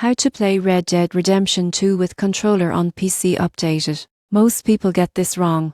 How to play Red Dead Redemption 2 with controller on PC updated. Most people get this wrong,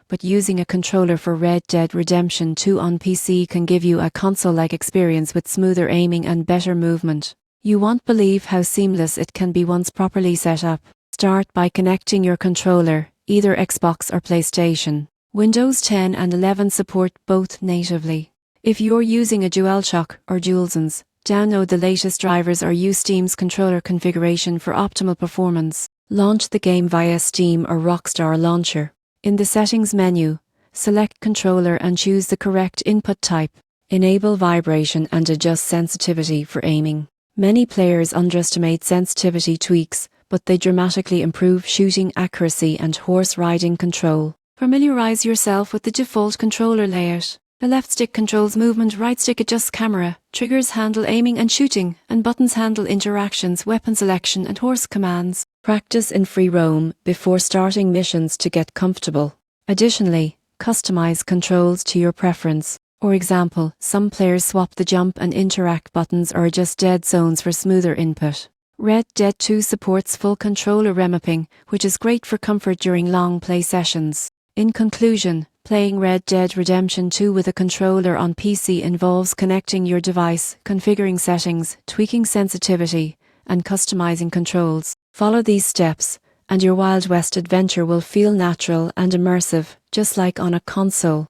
but using a controller for Red Dead Redemption 2 on PC can give you a console-like experience with smoother aiming and better movement. You won't believe how seamless it can be once properly set up. Start by connecting your controller, either Xbox or PlayStation. Windows 10 and 11 support both natively. If you're using a DualShock or DualSense, download the latest drivers or use Steam's controller configuration for optimal performance. Launch the game via Steam or Rockstar Launcher. In the Settings menu, select Controller and choose the correct input type. Enable vibration and adjust sensitivity for aiming. Many players underestimate sensitivity tweaks, but they dramatically improve shooting accuracy and horse riding control. Familiarize yourself with the default controller layout. The left stick controls movement, right stick adjusts camera, triggers handle aiming and shooting, and buttons handle interactions, weapon selection and horse commands. Practice in free roam before starting missions to get comfortable. Additionally, customize controls to your preference. For example, some players swap the jump and interact buttons or adjust dead zones for smoother input. Red Dead 2 supports full controller remapping, which is great for comfort during long play sessions. In conclusion, playing Red Dead Redemption 2 with a controller on PC involves connecting your device, configuring settings, tweaking sensitivity, and customizing controls. Follow these steps, and your Wild West adventure will feel natural and immersive, just like on a console.